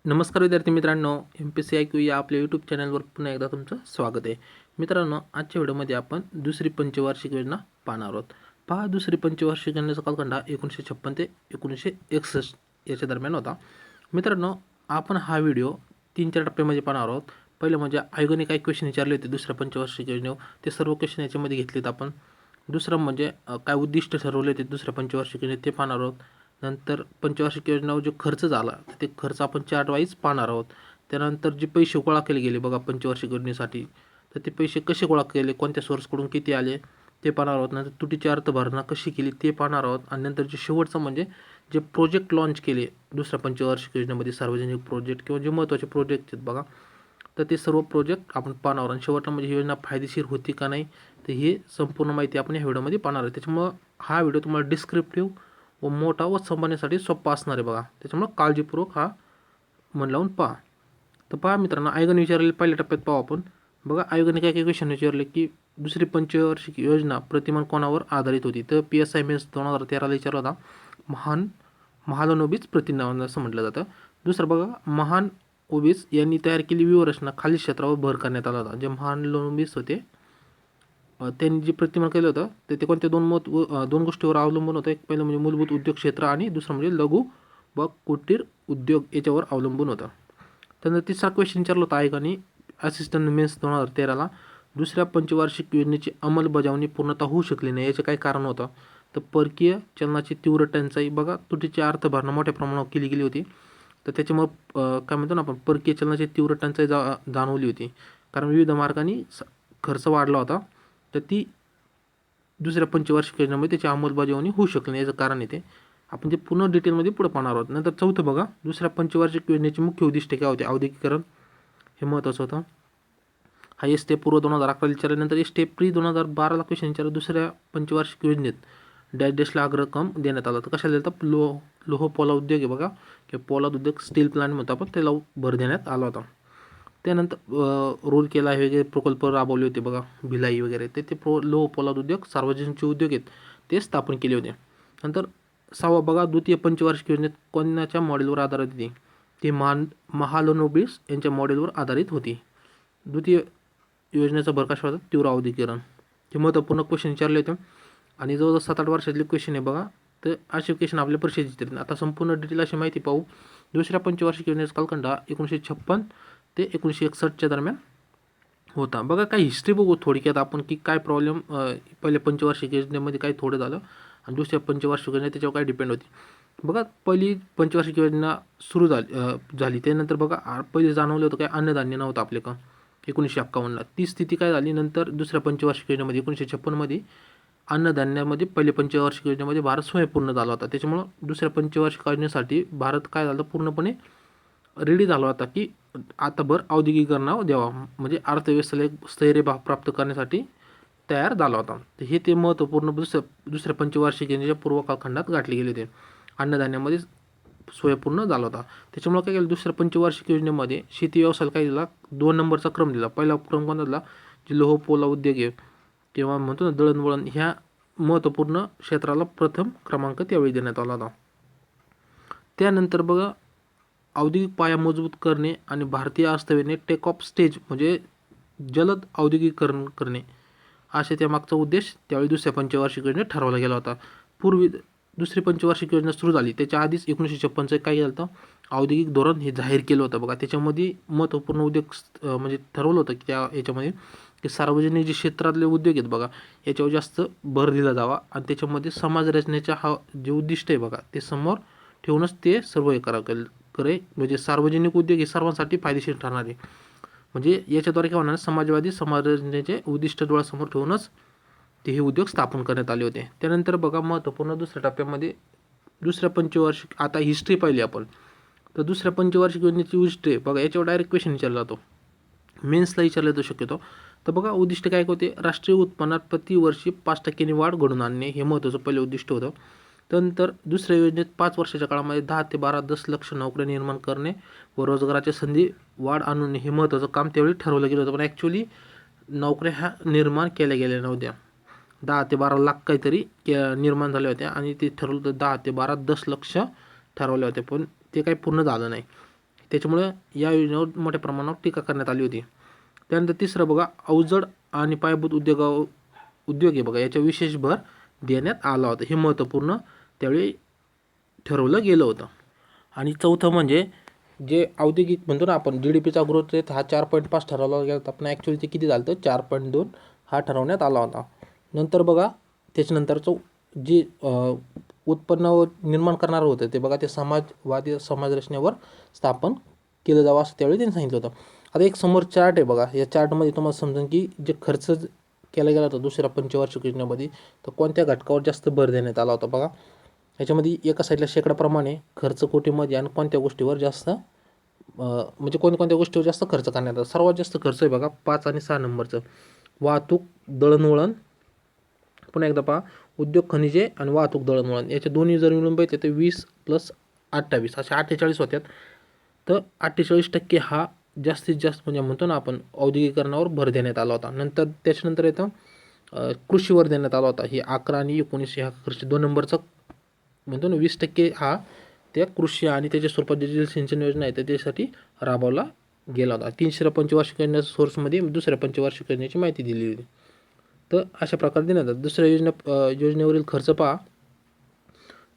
नमस्कार विद्यार्थी मित्रांनो, MPSC या आपल्या यूट्यूब चॅनलवर पुन्हा एकदा तुमचं स्वागत आहे. मित्रांनो, आजच्या व्हिडिओमध्ये आपण दुसरी पंचवार्षिक योजना पाहणार आहोत. पहा, दुसरी पंचवार्षिक योजनेचा कालखंड 1956 ते 1961 याच्या दरम्यान होता. मित्रांनो, आपण हा व्हिडिओ 3-4 टप्प्यामध्ये पाहणार आहोत. पहिलं म्हणजे आयोगाने काही क्वेश्चन विचारले होते दुसऱ्या पंचवार्षिक योजनेवर, ते सर्व क्वेश्चन याच्यामध्ये घेतलेत आपण. दुसरं म्हणजे काय उद्दिष्ट ठरवले होते दुसऱ्या पंचवार्षिक योजनेत ते पाहणार आहोत. नंतर पंचवार्षिक योजनेवर जो खर्च झाला ते खर्च आपण चार्ट वाईज पाहणार आहोत. त्यानंतर जे पैसे गोळा केले गेले बघा पंचवार्षिक योजनेसाठी, तर ते पैसे कसे गोळा केले, कोणत्या सोर्सकडून किती आले ते पाहणार आहोत. नंतर तुटीची अर्थभरणा कशी केली ते पाहणार आहोत. आणि नंतर जे शेवटचं म्हणजे जे प्रोजेक्ट लॉन्च केले दुसऱ्या पंचवार्षिक योजनेमध्ये, सार्वजनिक प्रोजेक्ट किंवा जे महत्त्वाचे प्रोजेक्ट आहेत बघा, तर ते सर्व प्रोजेक्ट आपण पाहणार आहोत. आणि शेवटला म्हणजे ही योजना फायदेशीर होती का नाही, तर ही संपूर्ण माहिती आपण या व्हिडिओमध्ये पाहणार आहे. त्याच्यामुळं हा व्हिडिओ तुम्हाला डिस्क्रिप्टिव्ह व मोठा व संभाळण्यासाठी सोपा असणार आहे बघा. त्याच्यामुळं काळजीपूर्वक हा मन लावून पहा. तर पहा मित्रांनो, आयोगाने विचारलेले पहिल्या टप्प्यात पाहू आपण. बघा, आयोगाने काय काय क्वेश्चन विचारले की दुसरी पंचवार्षिक योजना प्रतिमान कोणावर आधारित होती. तर PSI मेन्स 2013ला विचारला होता. महालनोबिस प्रतिमान असं म्हटलं जातं. दुसरं बघा, महालनोबिस यांनी तयार केलेली व्यूहरचना खालील क्षेत्रावर भर करण्यात आला होता. जे महालनोबिस होते त्यांनी जे प्रतिमान केलं होतं ते कोणत्या दोन गोष्टीवर अवलंबून होतं. एक पहिलं म्हणजे मूलभूत उद्योग क्षेत्र आणि दुसरं म्हणजे लघु व कुटीर उद्योग याच्यावर अवलंबून होतं. त्यानंतर तिसरा क्वेश्चन विचारला होता आयोगाने असिस्टंट मेन्स 2013ला, दुसऱ्या पंचवार्षिक योजनेची अंमलबजावणी पूर्णतः होऊ शकली नाही, याचे काय कारण होतं. तर परकीय चलनाची तीव्र टंचाई, बघा तुटीची अर्थभरणा मोठ्या प्रमाणावर केली गेली होती, तर त्याच्यामुळं काय म्हणतो ना आपण, परकीय चलनाची तीव्र टंचाई जाणवली होती. कारण विविध मार्गांनी खर्च वाढला होता, तर ती दुसऱ्या पंचवार्षिक योजनेमध्ये त्याची अंमलबजावणी होऊ शकली नाही, याचं कारण येते. आपण ते पूर्ण डिटेलमध्ये पुढे पाहणार आहोत. नंतर चौथं बघा, दुसऱ्या पंचवार्षिक योजनेची मुख्य उद्दिष्टे काय होते. औद्योगिकीकरण हे महत्त्वाचं होतं. हा स्टेप पूर्व 2011 विचारल्यानंतर स्टेप प्री 2012ला क्वेश्चन विचारलं. दुसऱ्या पंचवार्षिक योजनेत डॅशला अग्रक्रम देण्यात आला. तर कशाला देतात, लोह पोलाद उद्योग आहे बघा, किंवा पोलाद उद्योग स्टील प्लांट म्हणतो आपण, त्याला भर देण्यात आला होता. त्यानंतर रूरकेला हे वगैरे प्रकल्प राबवले होते बघा, भिलाई वगैरे, ते लोह पोलाद उद्योग सार्वजनिक उद्योग आहेत ते स्थापन केले होते. नंतर 6वा बघा, द्वितीय पंचवार्षिक योजनेत कोणाच्या मॉडेलवर आधारित होती. ती महालनोबिस यांच्या मॉडेलवर आधारित होती. द्वितीय योजनेचा भर कशावर होता, तीव्र औद्योगिकीकरण. हे महत्त्वपूर्ण क्वेश्चन विचारले होते आणि जवळजवळ 7-8 वर्षातले क्वेश्चन आहे बघा. तर असे क्वेश्चन आपल्या परीक्षेत येतील. आता संपूर्ण डिटेल अशी माहिती पाहू. दुसऱ्या पंचवार्षिक योजनेचा कालखंड 1956 ते 1961च्या दरम्यान होता. बघा, काही हिस्ट्री बघू थोडक्यात आपण की काय प्रॉब्लेम पहिल्या पंचवार्षिक योजनेमध्ये काय थोडं झालं आणि दुसऱ्या पंचवार्षिक योजने त्याच्यावर काय डिपेंड होती. बघा, पहिली पंचवार्षिक योजना सुरू झाली त्यानंतर बघा, पहिले जाणवलं होतं काय, अन्नधान्य नव्हतं आपले का 1951ला. ती स्थिती काय झाली नंतर दुसऱ्या पंचवार्षिक योजनेमध्ये 1956मध्ये अन्नधान्यामध्ये पहिल्या पंचवार्षिक योजनेमध्ये भारत स्वयंपूर्ण झाला होता. त्याच्यामुळं दुसऱ्या पंचवार्षिक योजनेसाठी भारत काय झालं, पूर्णपणे रेडी झाला होता की आता औद्योगिकीकरणावर द्यावा, म्हणजे अर्थव्यवस्थेला एक स्थैर्य प्राप्त करण्यासाठी तयार झाला होता. तर हे महत्त्वपूर्ण दुसऱ्या पंचवार्षिक योजनेच्या पूर्व कालखंडात गाठले गेले होते. अन्नधान्यामध्ये स्वयंपूर्ण झाला होता. त्याच्यामुळे काय केलं, दुसऱ्या पंचवार्षिक योजनेमध्ये शेती व्यवसायाला काय दिला, 2 नंबरचा क्रम दिला. पहिला क्रम कोणता दिला, जे लोह पोलाद उद्योग आहे किंवा म्हणतो ना दळणवळण, ह्या महत्त्वपूर्ण क्षेत्राला प्रथम क्रमांक त्यावेळी देण्यात आला होता. त्यानंतर बघा, औद्योगिक पाया मजबूत करणे आणि भारतीय अर्थव्यवस्थेने टेक ऑफ स्टेज म्हणजे जलद औद्योगिकीकरण करणे, असे त्यामागचा उद्देश त्यावेळी दुसऱ्या पंचवार्षिक योजनेत ठरवला गेला होता. पूर्वी दुसरी पंचवार्षिक योजना सुरू झाली त्याच्या आधीच 1956चं काय केलं होतं, औद्योगिक धोरण हे जाहीर केलं होतं बघा. त्याच्यामध्ये महत्त्वपूर्ण उद्योग म्हणजे ठरवलं होतं की त्या याच्यामध्ये की सार्वजनिक जे क्षेत्रातले उद्योग आहेत बघा, याच्यावर जास्त भर दिला जावा आणि त्याच्यामध्ये समाज रचनेचा हा जे उद्दिष्ट आहे बघा, ते समोर ठेवूनच ते सर्व हे करे. म्हणजे सार्वजनिक उद्योग हे सर्वांसाठी फायदेशीर ठरणार आहे. म्हणजे याच्याद्वारे काय होणार, समाजवादी समाज रचनेचे उद्दिष्ट डोळ्यासमोर ठेवूनच ते हे उद्योग स्थापन करण्यात आले होते. त्यानंतर बघा, महत्त्वपूर्ण दुसऱ्या टप्प्यामध्ये दुसऱ्या पंचवार्षिक, आता हिस्ट्री पाहिली आपण, तर दुसऱ्या पंचवार्षिक योजनेची हिस्ट्री बघा, याच्यावर डायरेक्ट क्वेश्चन विचारला जातो, मेन्सला विचारला जातो शक्यतो. तर बघा, उद्दिष्ट काय होते, राष्ट्रीय उत्पन्नात प्रतिवर्षी 5% वाढ घडवून आणणे हे महत्त्वाचं पहिलं उद्दिष्ट होतं. त्यानंतर दुसऱ्या योजनेत 5 वर्षाच्या काळामध्ये 10 ते 12 दशलक्ष नोकऱ्या निर्माण करणे व रोजगाराच्या संधी वाढ आणणे हे महत्त्वाचं काम त्यावेळी ठरवलं गेलं होतं. पण ॲक्च्युली नोकऱ्या ह्या निर्माण केल्या गेल्या नव्हत्या. 10 ते 12 लाख काहीतरी निर्माण झाल्या होत्या आणि ते ठरवलं होतं 10 ते 12 दशलक्ष ठरवल्या होत्या, पण ते काही पूर्ण झालं नाही. त्याच्यामुळे या योजनेवर मोठ्या प्रमाणावर टीका करण्यात आली होती. त्यानंतर तिसरं बघा, अवजड आणि पायाभूत उद्योग आहे बघा, याच्या विशेष भर देण्यात आला होता. हे महत्त्वपूर्ण त्यावेळी ठरवलं गेलं होतं. आणि चौथं म्हणजे जे औद्योगिक म्हणतो ना आपण, GDPचा ग्रोथ रेट हा 4.5 ठरवला गेला होता, पण ॲक्च्युअली ते किती झालं होतं, 4.2 हा ठरवण्यात आला होता. नंतर बघा त्याच्यानंतरचं जे उत्पन्न निर्माण करणार होतं ते बघा, ते समाजवादी समाजरचनेवर स्थापन केलं जावं असं त्यावेळी त्यांनी सांगितलं होतं. आता एक समोर चार्ट आहे बघा, या चार्टमध्ये तुम्हाला समजेल की जे खर्च केला गेला होता दुसऱ्या पंचवार्षिक योजनेमध्ये, तर कोणत्या घटकावर जास्त भर देण्यात आला होता बघा. याच्यामध्ये एका साईडला शेकडाप्रमाणे खर्च कोटीमध्ये आणि कोणत्या गोष्टीवर जास्त म्हणजे कोणत्या गोष्टीवर जास्त खर्च करण्यात आला. सर्वात जास्त खर्च आहे बघा 5 आणि 6 नंबरचं, वाहतूक, दळणवळण, पुन्हा एकदा पहा, उद्योग, खनिजे आणि वाहतूक, दळणवळण, याचे दोन्ही जर मिळून बघितले तर 20 + 28 असे 48 होत्यात. तर 48% हा जास्तीत जास्त म्हणजे म्हणतो ना आपण औद्योगिकरणावर भर देण्यात आला होता. नंतर त्याच्यानंतर येतं कृषीवर देण्यात आला होता. ही 11 आणि 19 ह्या खर्च 2 नंबरचा म्हणतो ना 20% हा त्या कृषी आणि त्याच्या स्वरूपात जे सिंचन योजना आहे तर त्यासाठी राबवला गेला होता. 300 पंचवार्षिक योजनेच्या सोर्समध्ये दुसऱ्या पंचवार्षिक योजनेची माहिती दिली होती. तर अशा प्रकारे देण्यात येतात. दुसऱ्या योजनेवरील खर्च पहा.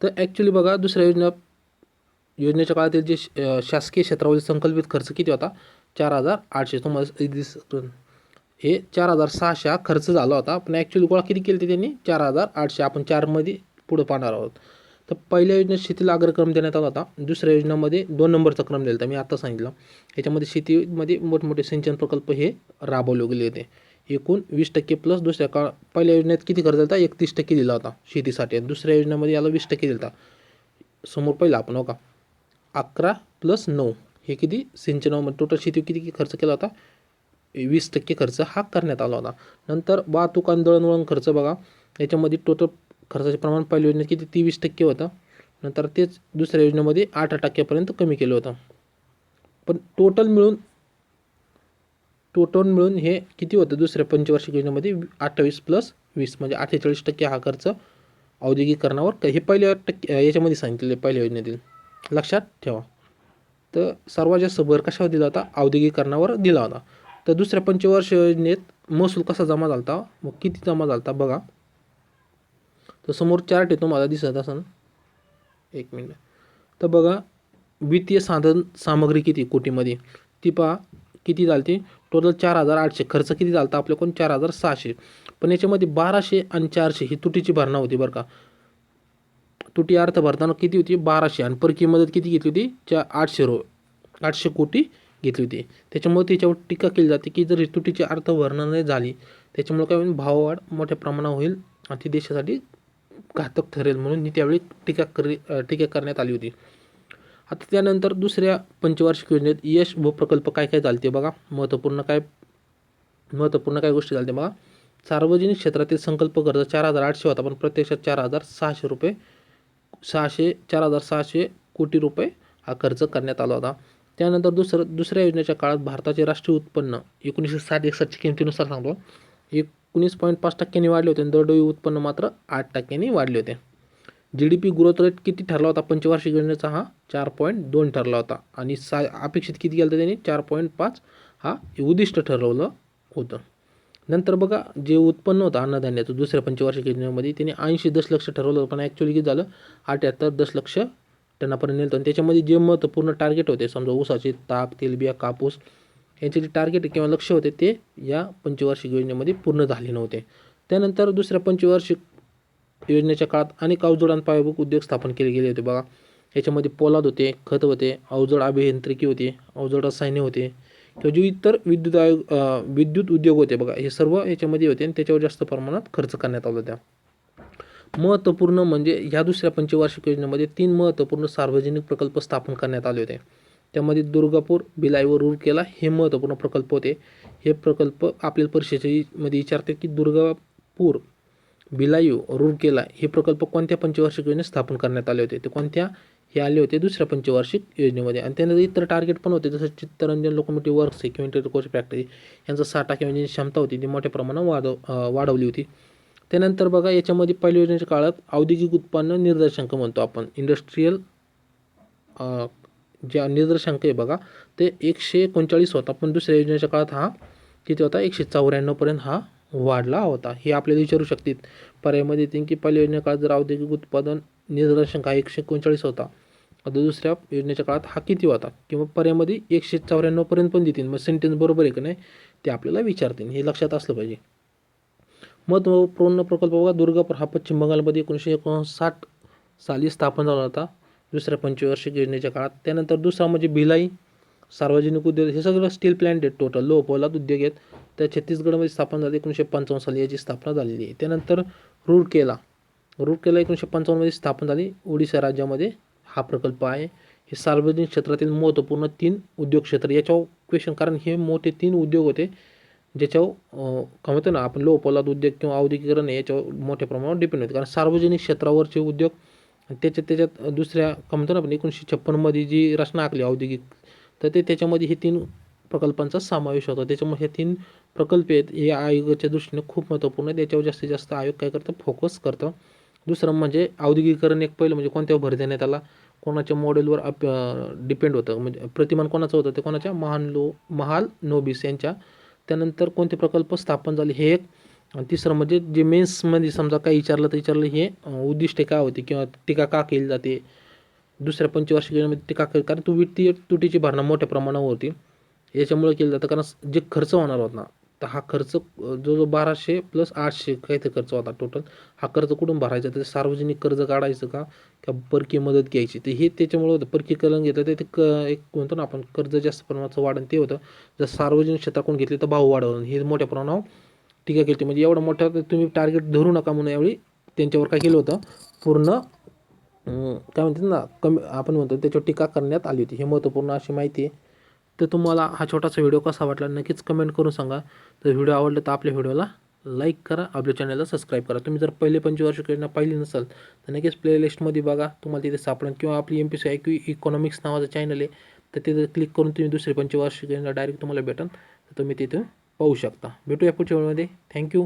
तर ॲक्च्युली बघा, दुसऱ्या योजनेच्या काळातील जे शासकीय क्षेत्रावरील संकल्पित खर्च किती होता, 4,800. तुम्हाला दिसत हे 4,600 हा खर्च झाला होता, पण ॲक्च्युली गोळा किती केले ते त्यांनी, 4,800. आपण 4मध्ये पुढं पाहणार आहोत. तर पहिल्या योजनेत शेतीला अग्रक्रम देण्यात आला होता. दुसऱ्या योजनेमध्ये 2 नंबरचा क्रम दिला होता, मी आता सांगितलं. याच्यामध्ये शेतीमध्ये मोठमोठे सिंचन प्रकल्प हे राबवले गेले होते. एकूण 20% प्लस दुसऱ्या पहिल्या योजनेत किती खर्च होता, 31% दिला होता शेतीसाठी. दुसऱ्या योजनेमध्ये याला 20% दिला होता. समोर पहिला आपण हो का 11 + 9 हे किती सिंचनामध्ये टोटल शेती किती खर्च केला होता, 20% खर्च हा करण्यात आला होता. नंतर वाहतूक आणि दळणवळण खर्च बघा, याच्यामध्ये टोटल खर्चाचे प्रमाण पहिल्या योजनेत किती 23% होतं. नंतर तेच दुसऱ्या योजनेमध्ये 8% कमी केलं होतं. पण टोटल मिळून हे किती होतं दुसऱ्या पंचवार्षिक योजनेमध्ये, 28 + 20 म्हणजे 48% हा खर्च औद्योगिकरणावर हे पहिल्या याच्यामध्ये सांगितलेले पहिल्या योजनेतील, लक्षात ठेवा. तर सर्वात जास्त भर कशावर दिला होता, औद्योगिकरणावर दिला होता. तर दुसऱ्या पंचवार्षिक योजनेत महसूल कसा जमा झाला होता, मग किती जमा झाला होता बघा. तर समोर चार्ट आहे तुम्हाला दिसत असेल, एक मिनिट. तर बघा, वित्तीय साधन सामग्री किती कोटीमध्ये ती पहा किती झाली ती, टोटल 4,800. खर्च किती झाला होता आपल्याकडून, 4,600. पण याच्यामध्ये 1,200 आणि 400 ही तुटीची भरणा होती बरं का. तुटी अर्थ भरताना किती होती, 1,200. आणि परकीय मदत किती घेतली होती, 800 कोटी घेतली होती. त्याच्यामुळे त्याच्यावर टीका केली जाते की जर ही तुटीची अर्थ भरणा नाही झाली त्याच्यामुळे काय होईल, भाववाढ मोठ्या प्रमाणावर होईल आणि ती देशासाठी घातक ठरेल, म्हणून त्यावेळी टीका करण्यात आली होती. आता त्यानंतर दुसऱ्या पंचवार्षिक योजनेत यश प्रकल्प काय काय झाले ते बघा. महत्त्वपूर्ण काय गोष्टी झाल्या ते बघा. सार्वजनिक क्षेत्रातील संकल्प खर्च 4,800 होता, पण प्रत्यक्षात 4,600 कोटी रुपये हा खर्च करण्यात आला होता. त्यानंतर दुसऱ्या योजनेच्या काळात भारताचे राष्ट्रीय उत्पन्न 1960-61च्या किमतीनुसार सांगतो 19.5% वाढले होते आणि दरडोई उत्पन्न मात्र 8% वाढले होते. GDP ग्रोथ रेट किती ठरला होता पंचवार्षिक योजनेचा, हा 4.2 ठरला होता. आणि अपेक्षित किती केलं होतं त्यांनी, 4.5 हा उद्दिष्ट ठरवलं होतं. नंतर बघा, जे उत्पन्न होतं अन्नधान्याचं दुसऱ्या पंचवार्षिक योजनेमध्ये त्यांनी 80 दशलक्ष ठरवलं होतं, पण ॲक्च्युअली किती झालं, 78 दशलक्ष टनापर्यंत नेलं होतं. आणि त्याच्यामध्ये जे महत्त्वपूर्ण टार्गेट होते, समजा ऊसाचे, ताक, तेलबिया, कापूस यांचे जे टार्गेट किंवा लक्ष होते ते या पंचवार्षिक योजनेमध्ये पूर्ण झाले नव्हते. त्यानंतर दुसऱ्या पंचवार्षिक योजनेच्या काळात अनेक अवजड आणि पायाभूत उद्योग स्थापन केले गेले होते बघा. याच्यामध्ये पोलाद होते, खत होते, अवजड अभियांत्रिकी होती, अवजड रसायने होते, किंवा जे इतर विद्युत उद्योग होते बघा, हे सर्व याच्यामध्ये होते आणि त्याच्यावर जास्त प्रमाणात खर्च करण्यात आला होता. महत्त्वपूर्ण म्हणजे ह्या दुसऱ्या पंचवार्षिक योजनेमध्ये 3 महत्त्वपूर्ण सार्वजनिक प्रकल्प स्थापन करण्यात आले होते. त्यामध्ये दुर्गापूर, भिलाई व रूरकेला हे महत्त्वपूर्ण प्रकल्प होते. हे प्रकल्प आपल्या परीक्षेमध्ये विचारते की दुर्गापूर, भिलाई, रूरकेला हे प्रकल्प कोणत्या पंचवार्षिक योजनेत स्थापन करण्यात आले होते, ते कोणत्या, हे आले होते दुसऱ्या पंचवार्षिक योजनेमध्ये. आणि त्यानंतर इतर टार्गेट पण होते, जसं चित्तरंजन लोकोमोटिव्ह वर्क्स किंवा इंटरकोच फॅक्टरी यांचं 60% म्हणजे क्षमता होती ती मोठ्या प्रमाणात वाढवली होती. त्यानंतर बघा, याच्यामध्ये पहिल्या योजनेच्या काळात औद्योगिक उत्पन्न निर्देशांक म्हणतो आपण, इंडस्ट्रियल जे निर्देशांक आहे बघा ते 139 होता, पण दुसऱ्या योजनेच्या काळात हा किती होता 194पर्यंत हा वाढला होता. हे आपल्याला विचारू शकतील पर्यायामध्ये येतील की पहिल्या योजनेच्या काळात जर औद्योगिक उत्पादन निर्देशांक हा 139 होता, आता दुसऱ्या योजनेच्या काळात हा किती होता, किंवा पर्यायामध्ये 194पर्यंत पण देतील. मग सेंटेन्स बरोबर आहे की नाही ते आपल्याला विचारतील, हे लक्षात असलं पाहिजे. महत्त्वपूर्ण प्रकल्प बघा दुर्गापूर हा पश्चिम बंगालमध्ये 1959 साली स्थापन झाला होता दुसऱ्या पंचवार्षिक योजनेच्या काळात. त्यानंतर दुसरा म्हणजे भिलाई सार्वजनिक उद्योग, हे सगळं स्टील प्लॅन्ट आहेत टोटल, लोह पोलाद उद्योग आहेत. त्या छत्तीसगडमध्ये स्थापन झाले 1955 साली याची स्थापना झालेली आहे. त्यानंतर रूरकेला 1955मध्ये स्थापन झाली ओडिशा राज्यामध्ये हा प्रकल्प आहे. हे सार्वजनिक क्षेत्रातील महत्त्वपूर्ण 3 उद्योग क्षेत्र याच्यावर क्वेश्चन, कारण हे मोठे 3 उद्योग होते ज्याच्यावर काय म्हणतो ना आपण लोह पोलाद उद्योग किंवा औद्योगिकरण याच्यावर मोठ्या प्रमाणावर डिपेंड होते. कारण सार्वजनिक क्षेत्रावरचे उद्योग त्याच्यात दुसऱ्या काय म्हणतो ना आपण 1956मध्ये जी रचना आखली औद्योगिक, तर त्याच्यामध्ये हे 3 प्रकल्पांचा समावेश होता. त्याच्यामुळे हे 3 प्रकल्प आहेत हे आयोगाच्या दृष्टीने खूप महत्त्वपूर्ण आहेत. याच्यावर जास्तीत जास्त आयोग काय करतं फोकस करतं. दुसरं म्हणजे औद्योगिकरण, एक पहिलं म्हणजे कोणत्यावर भर देण्यात आला, कोणाच्या मॉडेलवर डिपेंड होतं, म्हणजे प्रतिमान कोणाचं होतं ते कोणाच्या महालनोबिस यांच्या. त्यानंतर कोणते प्रकल्प स्थापन झाले हे एक. आणि तिसरं म्हणजे जे मेन्समध्ये समजा काही विचारलं हे उद्दिष्टे काय होती किंवा टीका का केली जाते दुसऱ्या पंचवार्षिक योजनेमध्ये टीका केली, कारण वित्तीय तुटीची भरणा मोठ्या प्रमाणावर होती याच्यामुळे केलं जातं. कारण जे खर्च होणार होता तर हा खर्च जो 1200 + 800 काहीतरी खर्च होता टोटल, हा खर्च कुठून भरायचा, तर सार्वजनिक कर्ज काढायचं का परकीय मदत घ्यायची, तर हे त्याच्यामुळे होतं. परकीकरण घेतलं तर ते एक म्हणतो ना आपण कर्ज जास्त प्रमाणाचं वाढन ते होतं. जर सार्वजनिक क्षेत्राकडून घेतले तर भाव वाढवून हे मोठ्या प्रमाणावर टीका केली. म्हणजे एवढं मोठं तुम्ही टार्गेट धरू नका म्हणून यावेळी त्यांच्यावर काय केलं होतं पूर्ण काय म्हणतात ना आपण म्हणतो त्याच्यावर टीका करण्यात आली होती. हे महत्त्वपूर्ण अशी माहिती आहे. तर तुम्हाला हा छोटासा व्हिडिओ कसा वाटला नक्कीच कमेंट करून सांगा. तर व्हिडिओ आवडला तर आपल्या व्हिडिओला लाईक करा, आपल्या चॅनलला सबस्क्राईब करा. तुम्ही जर पहिले पंचवार्षिक योजना पाहिली नसेल तर नक्कीच प्लेलिस्टमध्ये बघा, तुम्हाला तिथे सापडेल, किंवा आपली MPSC IQ इकॉनॉमिक्स नावाचं चॅनल आहे तर तिथे क्लिक करून तुम्ही दुसरी पंचवार्षिक योजना डायरेक्ट तुम्हाला भेटेल, तर तुम्ही तिथे पाहू शकता. भेटूया पुढच्या व्हिडिओमध्ये. थँक्यू.